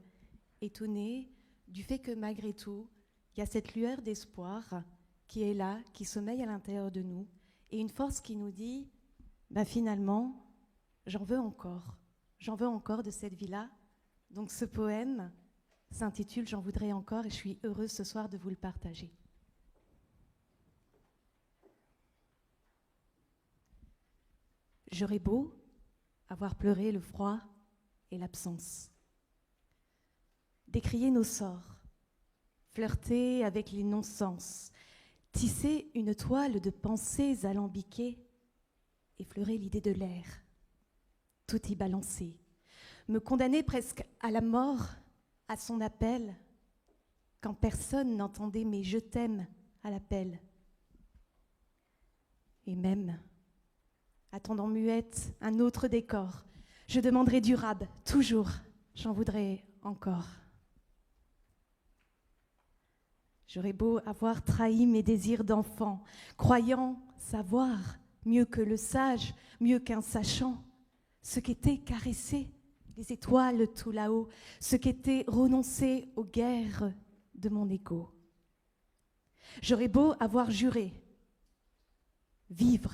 étonnée du fait que malgré tout, il y a cette lueur d'espoir qui est là, qui sommeille à l'intérieur de nous, et une force qui nous dit, finalement, j'en veux encore de cette vie-là. Donc ce poème s'intitule « J'en voudrais encore » et je suis heureuse ce soir de vous le partager. J'aurais beau avoir pleuré le froid et l'absence, décrier nos sorts, flirter avec les non-sens, tisser une toile de pensées alambiquées, effleurer l'idée de l'air, tout y balancer, me condamner presque à la mort, à son appel, quand personne n'entendait mes « je t'aime » à l'appel. Et même, attendant muette un autre décor, je demanderai durable, toujours, j'en voudrais encore. J'aurais beau avoir trahi mes désirs d'enfant, croyant savoir mieux que le sage, mieux qu'un sachant, ce qu'était caresser les étoiles tout là-haut, ce qu'était renoncer aux guerres de mon ego. J'aurais beau avoir juré, vivre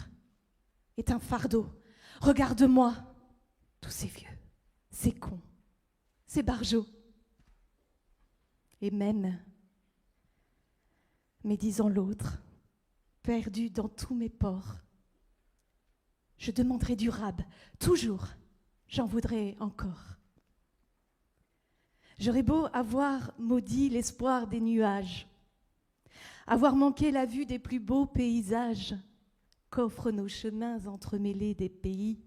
est un fardeau. Regarde-moi, tous ces vieux, ces cons, ces barjots. Et même, médisant l'autre, perdu dans tous mes pores, je demanderai durable, toujours, j'en voudrais encore. J'aurais beau avoir maudit l'espoir des nuages, avoir manqué la vue des plus beaux paysages qu'offrent nos chemins entremêlés des pays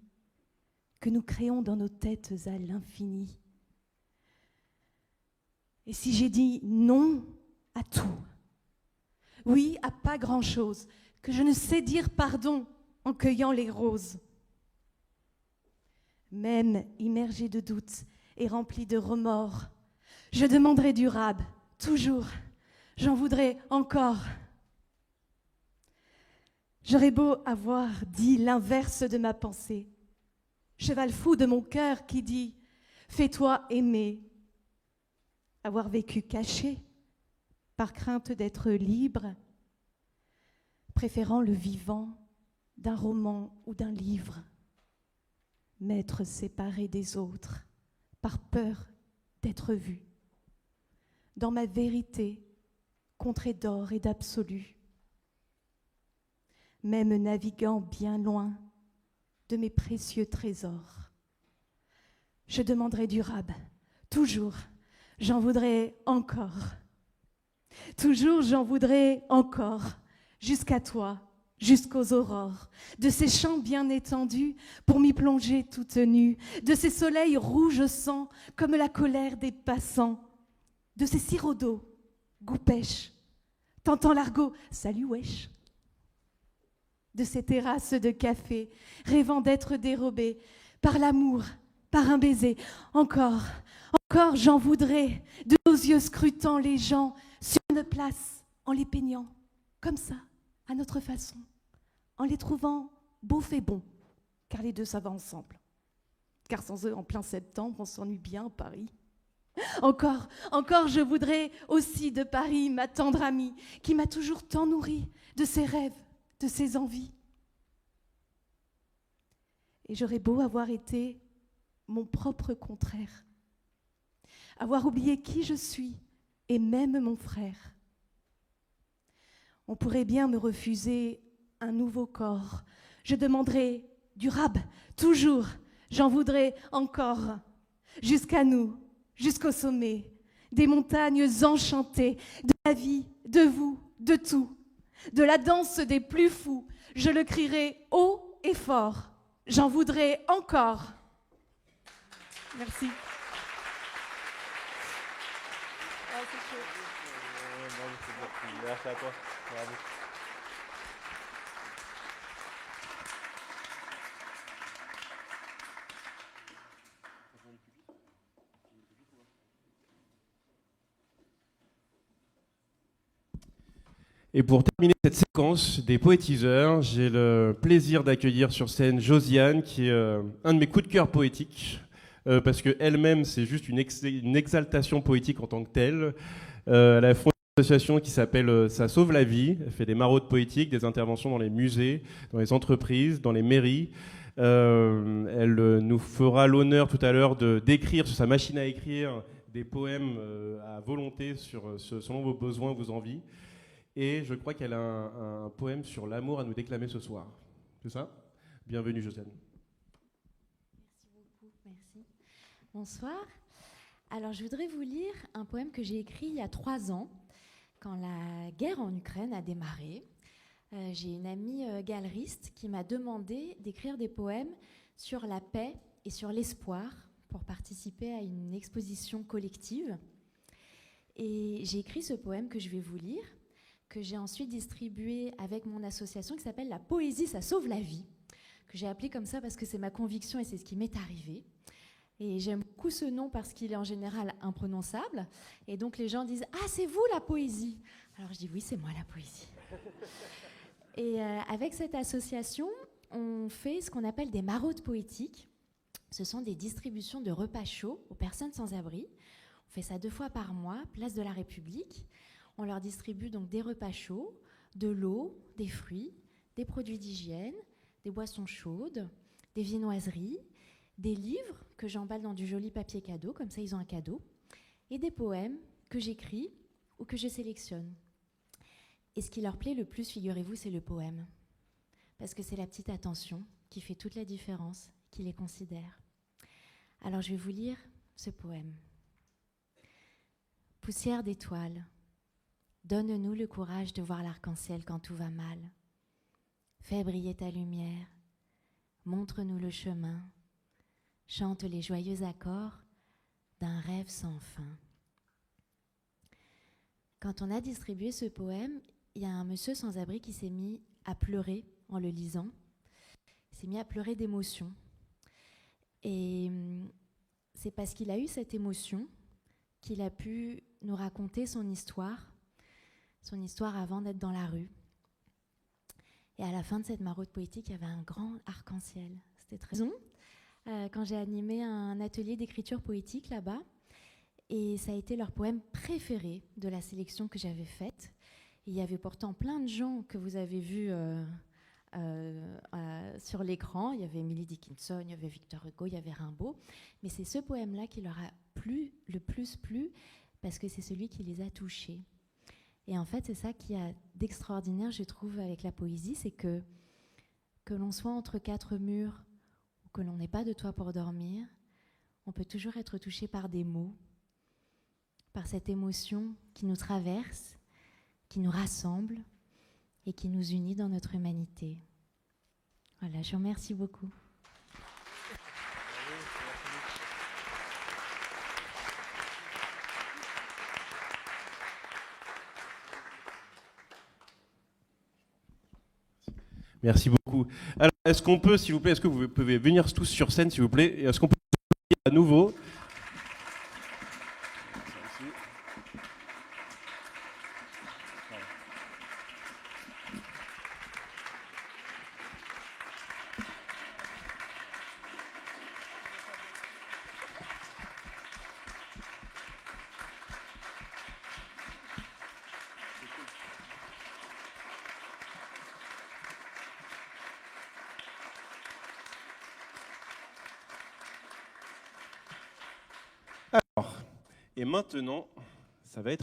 que nous créons dans nos têtes à l'infini. Et si j'ai dit non à tout, oui à pas grand-chose, que je ne sais dire pardon en cueillant les roses, même immergée de doutes et remplie de remords, je demanderai durable, toujours, j'en voudrais encore. J'aurais beau avoir dit l'inverse de ma pensée, cheval fou de mon cœur qui dit « fais-toi aimer », avoir vécu caché par crainte d'être libre, préférant le vivant d'un roman ou d'un livre, m'être séparé des autres par peur d'être vu, dans ma vérité contrée d'or et d'absolu, même naviguant bien loin de mes précieux trésors. Je demanderai durable, toujours, j'en voudrais encore. Toujours j'en voudrais encore, jusqu'à toi, jusqu'aux aurores, de ces champs bien étendus pour m'y plonger toute nue, de ces soleils rouges sang comme la colère des passants, de ces sirops d'eau, goût pêche, tentant l'argot, salut wesh, de ces terrasses de café, rêvant d'être dérobée par l'amour, par un baiser. Encore j'en voudrais, de nos yeux scrutant les gens sur une place en les peignant, comme ça, à notre façon, en les trouvant beaux et bons, car les deux ça va ensemble. Car sans eux, en plein septembre, on s'ennuie bien à Paris. Encore, je voudrais aussi de Paris, ma tendre amie, qui m'a toujours tant nourrie de ses rêves, de ses envies. Et j'aurais beau avoir été mon propre contraire, avoir oublié qui je suis et même mon frère. On pourrait bien me refuser un nouveau corps. Je demanderais du rab, toujours, j'en voudrais encore, jusqu'à nous, jusqu'au sommet, des montagnes enchantées, de la vie, de vous, de tout, de la danse des plus fous. Je le crierai haut et fort, j'en voudrais encore. Merci. Merci à toi. Bravo. Et pour terminer cette séquence des poétiseurs, j'ai le plaisir d'accueillir sur scène Josiane, qui est un de mes coups de cœur poétiques, parce qu'elle-même, c'est juste une exaltation poétique en tant que telle. Elle a fondé une association qui s'appelle Ça sauve la vie. Elle fait des maraudes poétiques, des interventions dans les musées, dans les entreprises, dans les mairies. Elle nous fera l'honneur tout à l'heure d'écrire sur sa machine à écrire des poèmes à volonté selon vos besoins, vos envies. Et je crois qu'elle a un poème sur l'amour à nous déclamer ce soir. C'est ça ? Bienvenue, Josiane. Merci beaucoup, merci. Bonsoir. Alors, je voudrais vous lire un poème que j'ai écrit il y a 3 ans, quand la guerre en Ukraine a démarré. J'ai une amie galeriste qui m'a demandé d'écrire des poèmes sur la paix et sur l'espoir pour participer à une exposition collective. Et j'ai écrit ce poème que je vais vous lire, que j'ai ensuite distribué avec mon association qui s'appelle La Poésie, ça sauve la vie, que j'ai appelé comme ça parce que c'est ma conviction et c'est ce qui m'est arrivé. Et j'aime beaucoup ce nom parce qu'il est en général imprononçable. Et donc les gens disent « Ah, c'est vous la poésie !» Alors je dis « Oui, c'est moi la poésie !» Et avec cette association, on fait ce qu'on appelle des maraudes poétiques. Ce sont des distributions de repas chauds aux personnes sans abri. On fait ça 2 fois par mois, place de la République. On leur distribue donc des repas chauds, de l'eau, des fruits, des produits d'hygiène, des boissons chaudes, des viennoiseries, des livres que j'emballe dans du joli papier cadeau, comme ça ils ont un cadeau, et des poèmes que j'écris ou que je sélectionne. Et ce qui leur plaît le plus, figurez-vous, c'est le poème. Parce que c'est la petite attention qui fait toute la différence, qui les considère. Alors je vais vous lire ce poème. Poussière d'étoiles. Donne-nous le courage de voir l'arc-en-ciel quand tout va mal. Fais briller ta lumière, montre-nous le chemin, chante les joyeux accords d'un rêve sans fin. Quand on a distribué ce poème, il y a un monsieur sans-abri qui s'est mis à pleurer en le lisant. Il s'est mis à pleurer d'émotion. Et c'est parce qu'il a eu cette émotion qu'il a pu nous raconter son histoire avant d'être dans la rue. Et à la fin de cette maraude poétique, il y avait un grand arc-en-ciel. C'était très bon. Quand j'ai animé un atelier d'écriture poétique là-bas, et ça a été leur poème préféré de la sélection que j'avais faite. Et il y avait pourtant plein de gens que vous avez vus sur l'écran. Il y avait Emily Dickinson, il y avait Victor Hugo, il y avait Rimbaud. Mais c'est ce poème-là qui leur a le plus plu, parce que c'est celui qui les a touchés. Et en fait, c'est ça qui a d'extraordinaire, je trouve, avec la poésie, c'est que l'on soit entre 4 murs ou que l'on n'ait pas de toit pour dormir, on peut toujours être touché par des mots, par cette émotion qui nous traverse, qui nous rassemble et qui nous unit dans notre humanité. Voilà, je vous remercie beaucoup. Merci beaucoup. Alors, est-ce qu'on peut, s'il vous plaît, est-ce que vous pouvez venir tous sur scène, s'il vous plaît, et est-ce qu'on peut à nouveau ? Et maintenant, ça va être